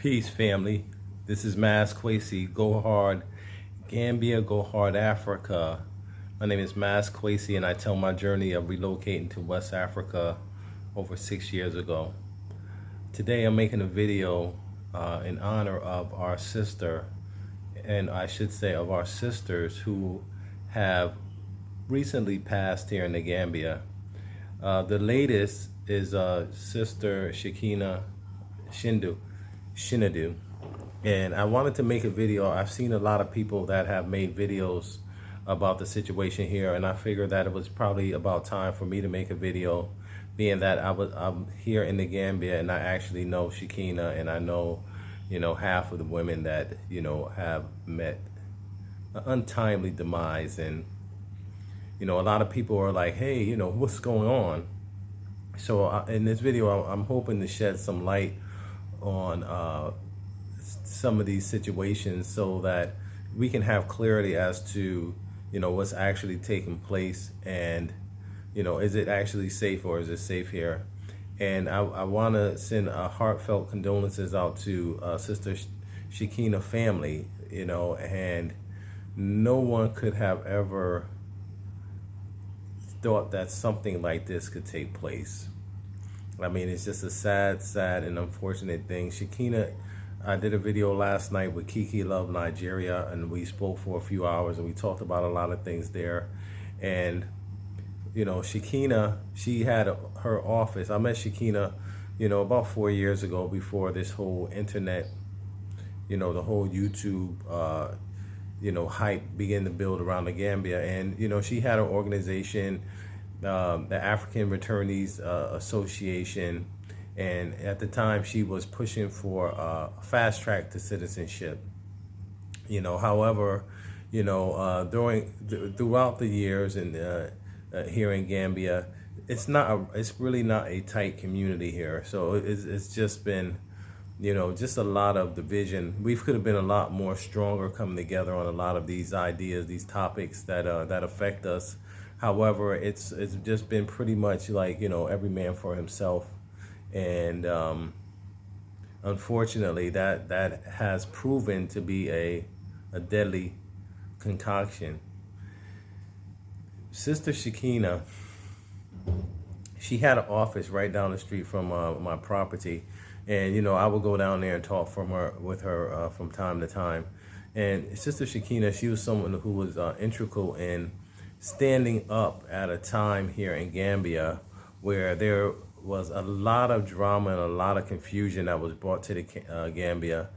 Peace, family. This is Mas Kwesi. Go hard, Gambia. Go hard, Africa. My name is Mas Kwesi, and I tell my journey of relocating to West Africa over 6 years ago. Today, I'm making a video in honor of our sister, and I should say of our sisters who have recently passed here in the Gambia. The latest is Sister Shekina Shinadu, and I wanted to make a video. I've seen a lot of people that have made videos about the situation here, and I figured that it was probably about time for me to make a video, being that I'm here in the Gambia and I actually know Shekina, and I know, half of the women that, have met an untimely demise. And, a lot of people are like, hey, what's going on? So in this video, I'm hoping to shed some light on some of these situations so that we can have clarity as to, what's actually taking place, and, is it actually safe, or is it safe here? And I want to send a heartfelt condolences out to Sister Shekina family, and no one could have ever thought that something like this could take place. I mean, it's just a sad and unfortunate thing. Shekina, I did a video last night with Kiki Love Nigeria, and we spoke for a few hours and we talked about a lot of things there. And, Shekina, she had her office. I met Shekina, about 4 years ago, before this whole internet, the whole YouTube, hype began to build around the Gambia. And, she had an organization, the African Returnees Association, and at the time she was pushing for a fast track to citizenship. However, throughout the years and here in Gambia, it's really not a tight community here. So it's just been, just a lot of division. We could have been a lot more stronger coming together on a lot of these ideas, these topics that affect us. However, it's just been pretty much like, every man for himself. And unfortunately, that has proven to be a deadly concoction. Sister Shekina, she had an office right down the street from my property. And, I would go down there and talk with her from time to time. And Sister Shekina, she was someone who was integral in standing up at a time here in Gambia where there was a lot of drama and a lot of confusion that was brought to the Gambia.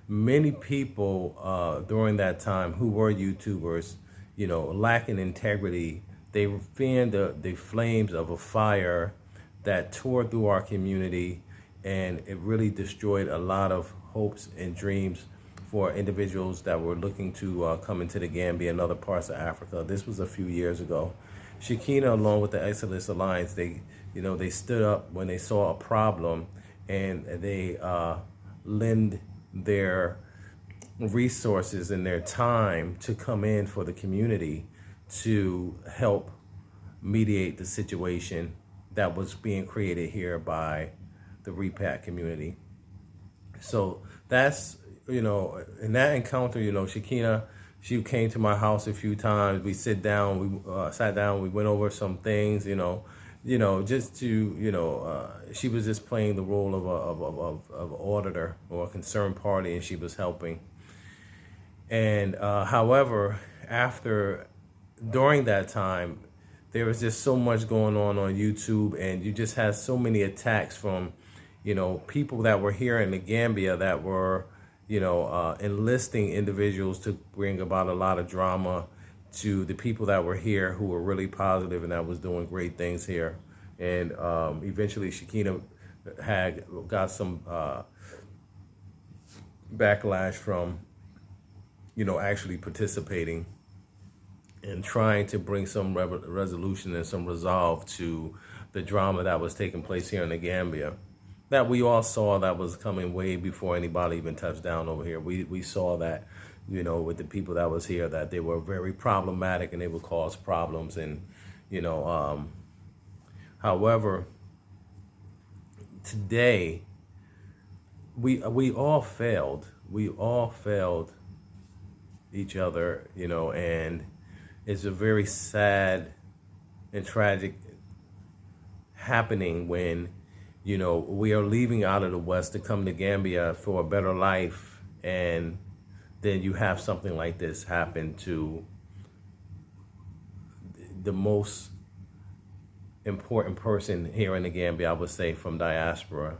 Many people during that time who were YouTubers, lacking integrity, they fanned the flames of a fire that tore through our community, and it really destroyed a lot of hopes and dreams for individuals that were looking to come into the Gambia and other parts of Africa. This was a few years ago. Shekina, along with the Exodus Alliance, they stood up when they saw a problem, and they lend their resources and their time to come in for the community to help mediate the situation that was being created here by the repat community. So that's, in that encounter, Shekina, she came to my house a few times. We sat down, we went over some things, just to, she was just playing the role of auditor or a concerned party, and she was helping. And however, during that time, there was just so much going on YouTube, and you just had so many attacks from, people that were here in the Gambia that were, enlisting individuals to bring about a lot of drama to the people that were here who were really positive and that was doing great things here. And eventually Shekina got some backlash from, actually participating and trying to bring some resolution and some resolve to the drama that was taking place here in the Gambia, that we all saw that was coming way before anybody even touched down over here. We saw that, with the people that was here, that they were very problematic and they would cause problems. And, however, today, we all failed. We all failed each other, and it's a very sad and tragic happening when, we are leaving out of the West to come to Gambia for a better life, and then you have something like this happen to the most important person here in the Gambia, I would say, from diaspora.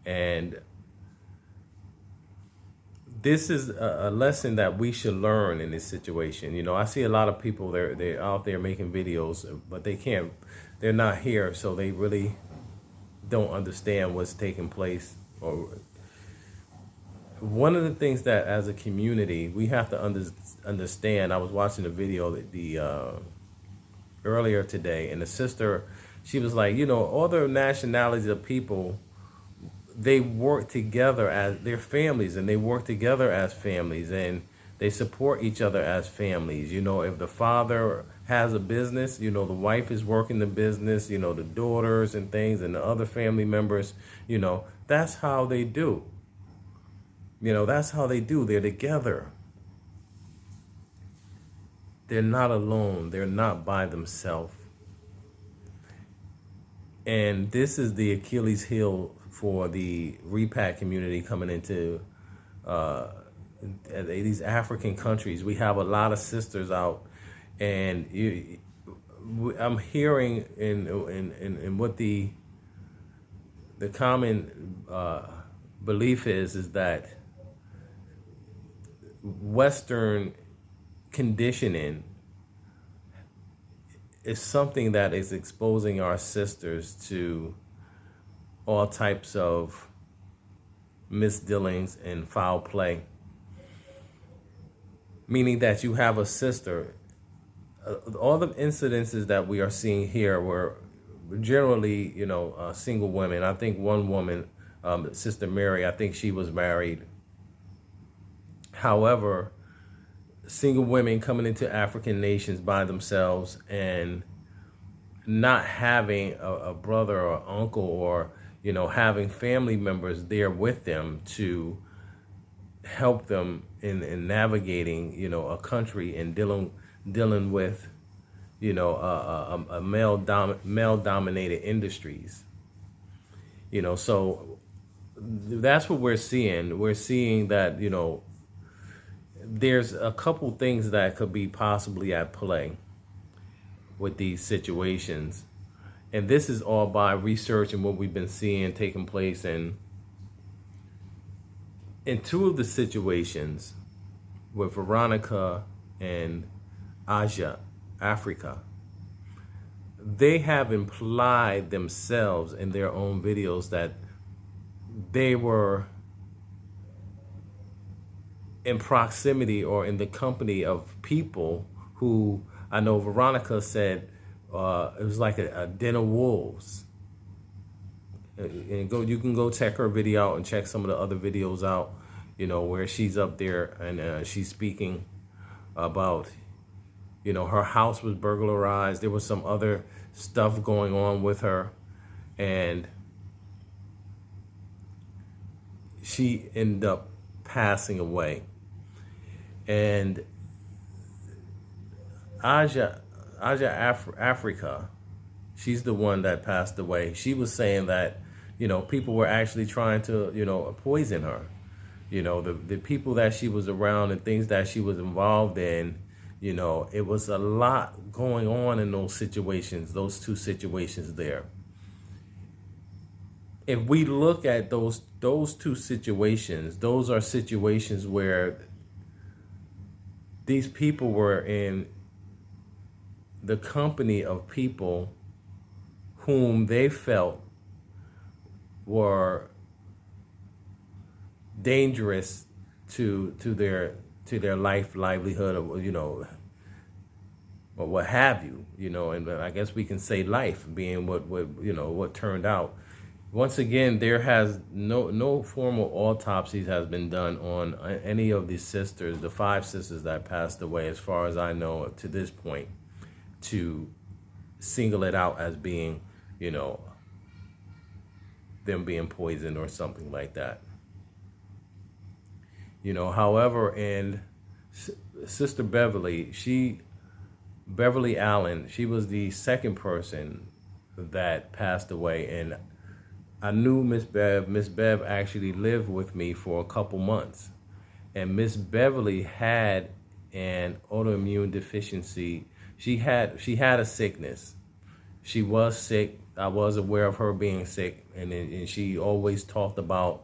And this is a lesson that we should learn in this situation. I see a lot of people, they're out there making videos, but they're not here, so they really don't understand what's taking place. Or one of the things that as a community we have to understand, I was watching a video earlier today, and the sister, she was like, all the nationalities of people, they work together as their families, and they work together as families, and they support each other as families. If the father has a business, the wife is working the business, the daughters and things, and the other family members, that's how they do. That's how they do. They're together. They're not alone. They're not by themselves. And this is the Achilles heel for the repat community coming into these African countries. We have a lot of sisters out, and I'm hearing in what the common belief is that Western conditioning is something that is exposing our sisters to all types of misdealings and foul play. Meaning that you have a sister, all the incidences that we are seeing here were generally, single women. I think one woman, Sister Mary, I think she was married. However, single women coming into African nations by themselves and not having a brother or uncle, or having family members there with them to help them in navigating a country and dealing with a male dominated industries. So that's what we're seeing. We're seeing that there's a couple things that could be possibly at play with these situations. And this is all by research and what we've been seeing taking place in two of the situations with Veronica and Aja, Africa. They have implied themselves in their own videos that they were in proximity or in the company of people who, I know Veronica said it was like a den of wolves. And you can go check her video out and check some of the other videos out, where she's up there and she's speaking about, her house was burglarized. There was some other stuff going on with her, and she ended up passing away. And Aja Africa, she's the one that passed away. She was saying that, people were actually trying to, poison her. The people that she was around and things that she was involved in, it was a lot going on in those situations, those two situations there. If we look at those two situations, those are situations where these people were in the company of people whom they felt were dangerous to their livelihood, or or what have you, and I guess we can say life being what turned out. Once again, there has no formal autopsies has been done on any of these sisters, the 5 sisters that passed away, as far as I know to this point, to single it out as being, them being poisoned or something like that. However, and Sister Beverly, Beverly Allen, she was the second person that passed away. And I knew Miss Bev. Miss Bev actually lived with me for a couple months. And Miss Beverly had an autoimmune deficiency. She had a sickness. She was sick. I was aware of her being sick. And she always talked about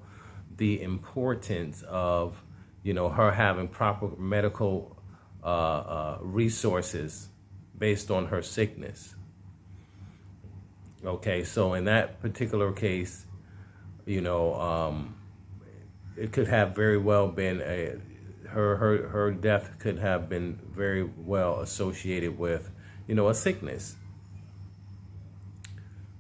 the importance of, her having proper medical resources based on her sickness. Okay, so in that particular case, it could have very well been her death could have been very well associated with, a sickness.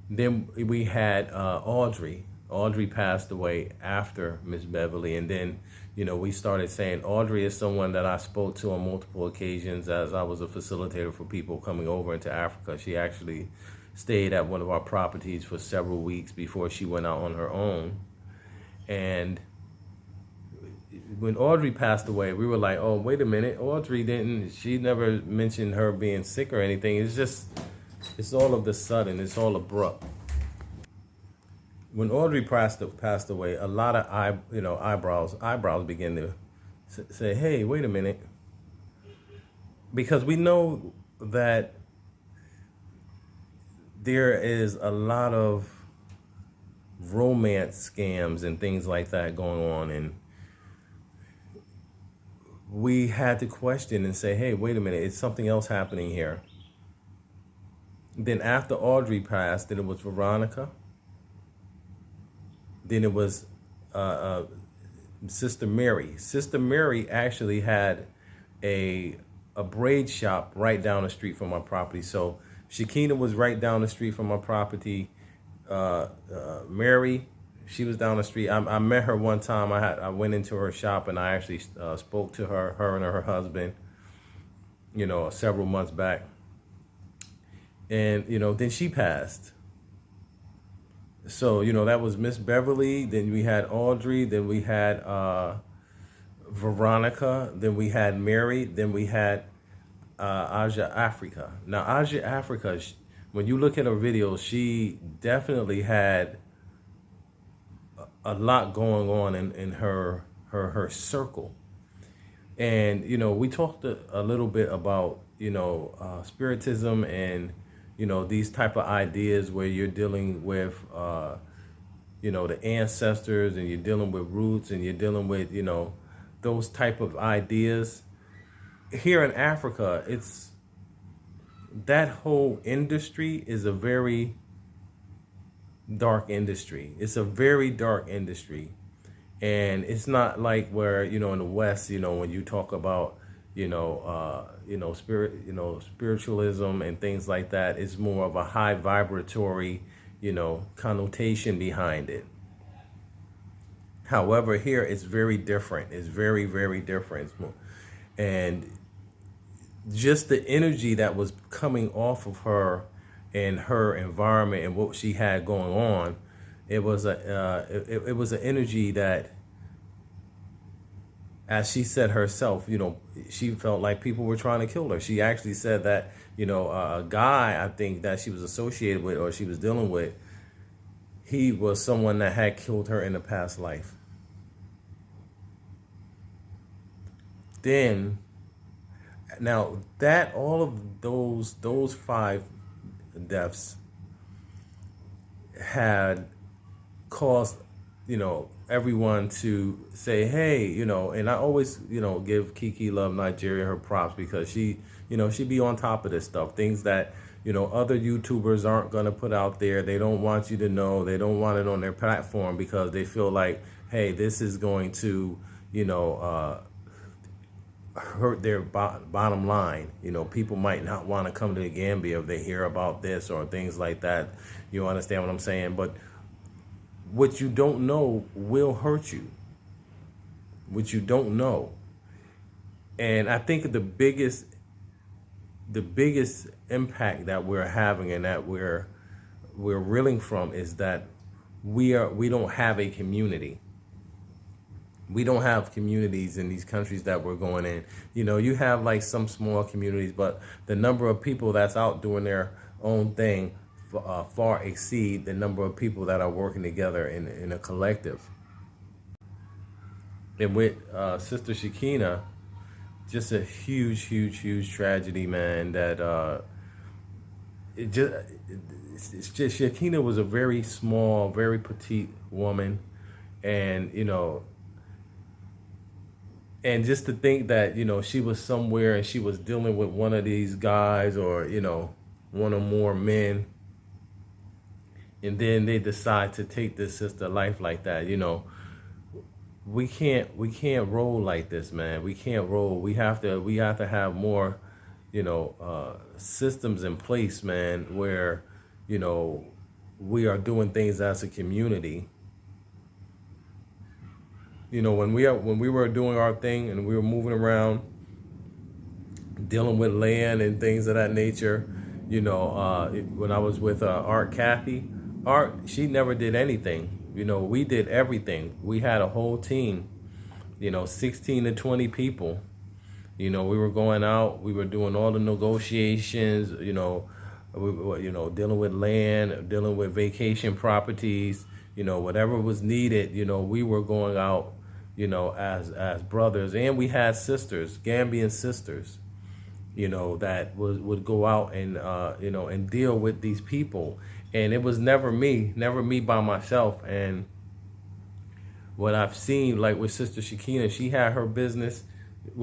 Then we had Audrey. Audrey passed away after Miss Beverly, and then we started saying Audrey is someone that I spoke to on multiple occasions as I was a facilitator for people coming over into Africa. She actually stayed at one of our properties for several weeks before she went out on her own. And when Audrey passed away, we were like, oh, wait a minute, she never mentioned her being sick or anything. It's all of the sudden, it's all abrupt. When Audrey passed away, a lot of eyebrows began to say, hey, wait a minute. Because we know that there is a lot of romance scams and things like that going on. And we had to question and say, hey, wait a minute, is something else happening here? Then after Audrey passed, then it was Veronica. Then it was Sister Mary. Sister Mary actually had a braid shop right down the street from my property. So Shakina was right down the street from my property. Mary, she was down the street. I met her one time. I went into her shop and I actually spoke to her and her husband, several months back. And, then she passed. So, that was Miss Beverly. Then we had Audrey. Then we had Veronica. Then we had Mary. Then we had Aja Africa. Now, Aja Africa, when you look at her videos, she definitely had a lot going on in her circle. And, we talked a little bit about, spiritism and, these type of ideas where you're dealing with, the ancestors, and you're dealing with roots, and you're dealing with, those type of ideas. Here in Africa, that whole industry is a very dark industry. It's a very dark industry. And it's not like where, in the West, when you talk about, spiritualism and things like that, it's more of a high vibratory, connotation behind it. However, here it's very different. It's very, very different. And just the energy that was coming off of her and her environment and what she had going on, it was an energy that, as she said herself, she felt like people were trying to kill her. She actually said that, a guy, I think, that she was associated with or she was dealing with, he was someone that had killed her in a past life. Then, now that all of those 5 deaths had caused, everyone to say, hey, and I always, give Kiki Love Nigeria her props, because she be on top of this stuff, things that, other YouTubers aren't going to put out there. They don't want you to know. They don't want it on their platform because they feel like, hey, this is going to, hurt their bottom line. People might not want to come to the Gambia if they hear about this or things like that. You understand what I'm saying? But what you don't know will hurt you. What you don't know. And I think the biggest impact that we're having and that we're reeling from is that we don't have a community. We don't have communities in these countries that we're going in. You have like some small communities, but the number of people that's out doing their own thing far exceed the number of people that are working together in a collective. And with Sister Shakina, just a huge, huge, huge tragedy, man. That it just, it's just Shakina was a very small, very petite woman, and and just to think that she was somewhere and she was dealing with one of these guys, or one or more men, and then they decide to take this sister life like that. We can't roll like this, man. We can't roll. We have to have more systems in place, man, where we are doing things as a community. When we were doing our thing and we were moving around, dealing with land and things of that nature, when I was with Art Kathy, she never did anything. We did everything. We had a whole team, 16 to 20 people. We were going out, we were doing all the negotiations, we were, dealing with land, dealing with vacation properties, whatever was needed, we were going out, as brothers. And we had sisters, Gambian sisters, that would go out and, and deal with these people. And it was never me by myself. And what I've seen, like with Sister Shakina, she had her business,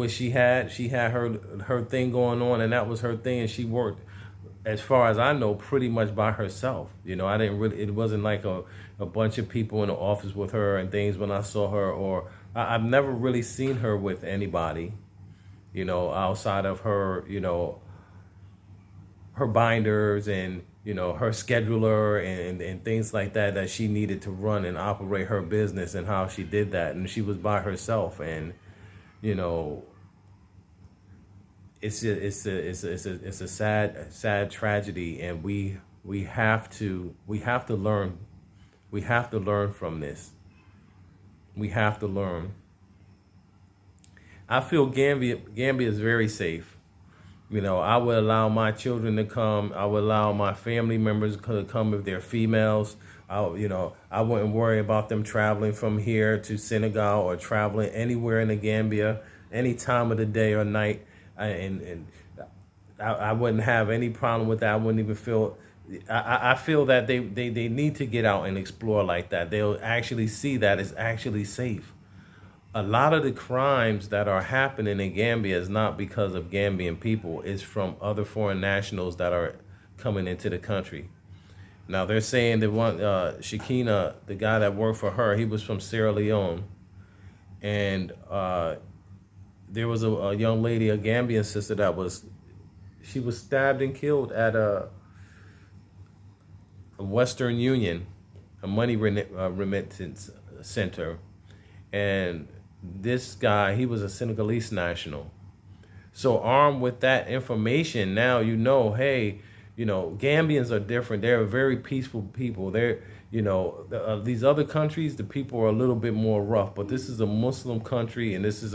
she had her thing going on, and that was her thing. And she worked, as far as I know, pretty much by herself. I didn't really, it wasn't like a bunch of people in the office with her and things when I saw her, or I've never really seen her with anybody, outside of her, her binders and, her scheduler and things like that she needed to run and operate her business, and how she did that. And she was by herself. And, it's a sad tragedy. And we have to learn. We have to learn from this. We have to learn. I feel Gambia is very safe. I would allow my children to come. I would allow my family members to come if they're females. I wouldn't worry about them traveling from here to Senegal or traveling anywhere in the Gambia, any time of the day or night. I wouldn't have any problem with that. I wouldn't even feel. I feel that they need to get out and explore like that. They'll actually see that it's actually safe. A lot of the crimes that are happening in Gambia is not because of Gambian people. It's from other foreign nationals that are coming into the country. Now, they're saying that one, Shakina, the guy that worked for her, he was from Sierra Leone. And there was a young lady, a Gambian sister, she was stabbed and killed at a Western Union, a money remittance center. And this guy, he was a Senegalese national. So armed with that information, now hey, Gambians are different. They're very peaceful people. They're, these other countries, the people are a little bit more rough. But this is a Muslim country, and this is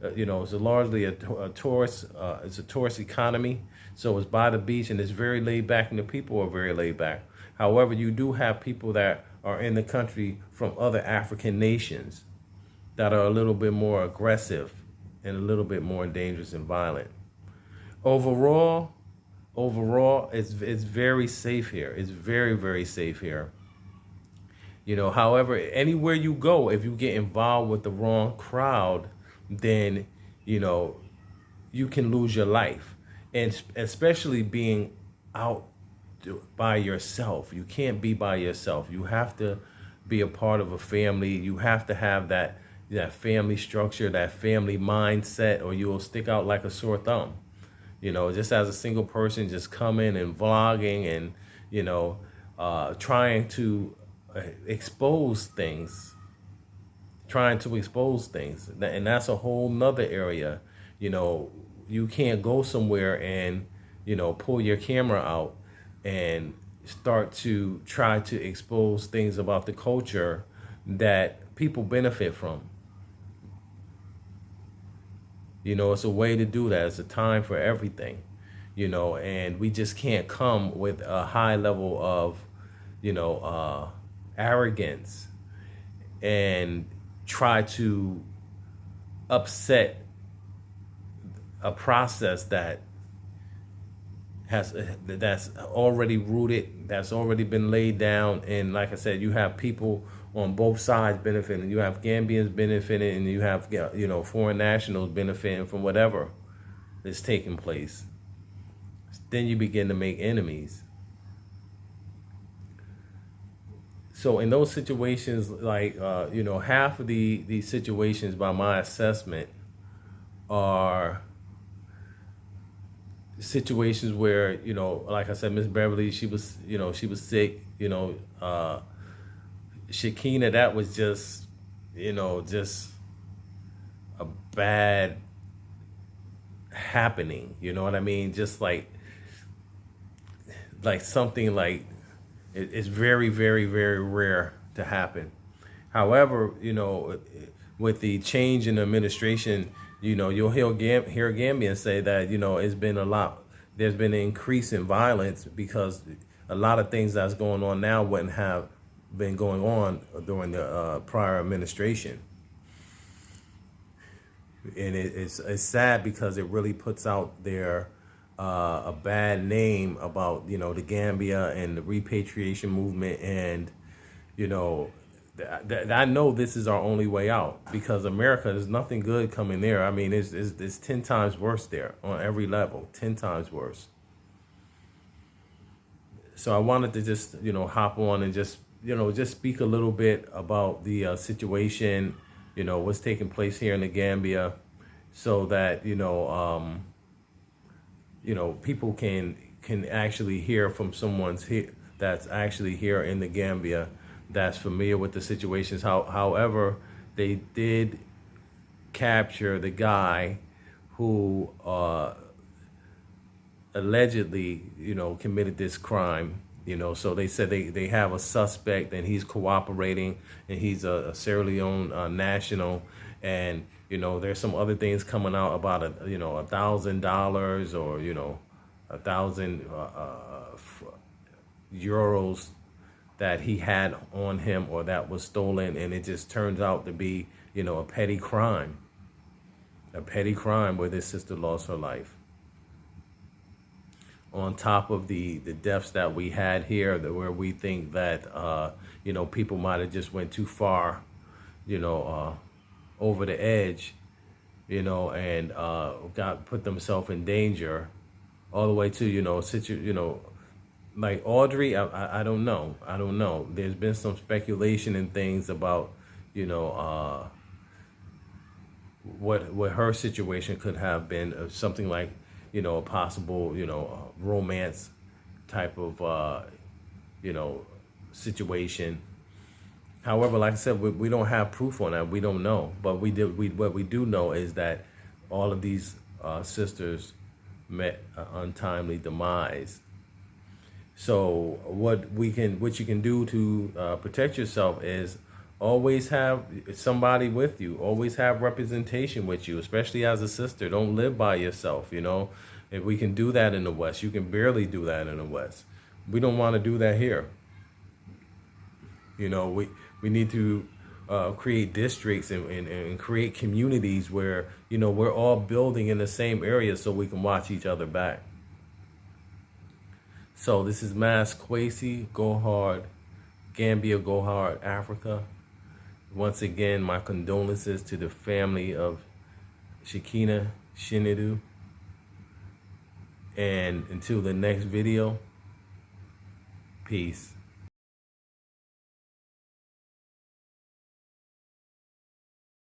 it's largely a tourist. It's a tourist economy. So it's by the beach, and it's very laid back, and the people are very laid back. However, you do have people that are in the country from other African nations that are a little bit more aggressive and a little bit more dangerous and violent. Overall, it's very safe here. It's very, very safe here. However, anywhere you go, if you get involved with the wrong crowd, then, you can lose your life. And especially being out by yourself. You can't be by yourself. You have to be a part of a family. You have to have that family structure, that family mindset, or you'll stick out like a sore thumb. Just as a single person, just coming and vlogging and, trying to expose things. And that's a whole nother area. You can't go somewhere and, pull your camera out and start to try to expose things about the culture that people benefit from. You know, it's a way to do that. It's a time for everything, you know, and we just can't come with a high level of, you know, arrogance and try to upset a process that's already rooted, that's already been laid down. And like I said, you have people on both sides benefiting. You have Gambians benefiting, and you have, you know, foreign nationals benefiting from whatever is taking place. Then you begin to make enemies. So in those situations, like you know, half of these situations, by my assessment, are situations where, you know, like I said, Miss Beverly, she was, you know, she was sick. You know, Shakina, that was just, you know, just a bad happening. You know what I mean? Just like something like it's very, very, very rare to happen. However, you know, with the change in administration, you know, you'll hear Gambians say that, you know, it's been a lot. There's been an increase in violence because a lot of things that's going on now wouldn't have been going on during the prior administration. And it's sad because it really puts out there a bad name about, you know, the Gambia and the repatriation movement. And, you know, I know this is our only way out, because America, there's nothing good coming there. I mean, it's 10 times worse there on every level, 10 times worse. So I wanted to just, you know, hop on and just, you know, just speak a little bit about the situation, you know, what's taking place here in the Gambia, so that, you know, people can actually hear from someone's that's actually here in the Gambia, that's familiar with the situations. However, they did capture the guy who allegedly, you know, committed this crime. You know, so they said they have a suspect, and he's cooperating, and he's a Sierra Leone national. And, you know, there's some other things coming out about $1,000 or, you know, 1,000 euros that he had on him, or that was stolen. And it just turns out to be, you know, a petty crime where this sister lost her life. On top of the deaths that we had here, where we think that, you know, people might have just went too far, you know, over the edge, you know, and put themselves in danger, all the way to, you know, like Audrey. I don't know. There's been some speculation and things about, you know, what her situation could have been, something like, you know, a possible, you know, romance type of, you know, situation. However, like I said, we don't have proof on that. We don't know. But what we do know is that all of these sisters met an untimely demise. So what you can do to protect yourself is always have somebody with you. Always have representation with you, especially as a sister. Don't live by yourself, you know. If we can do that in the West, you can barely do that in the West. We don't want to do that here. You know, we need to create districts and create communities where, you know, we're all building in the same area, so we can watch each other back. So this is Mas Kwesi, Go Hard, Gambia, Go Hard, Africa. Once again, my condolences to the family of Shakina Shinidu. And until the next video, peace.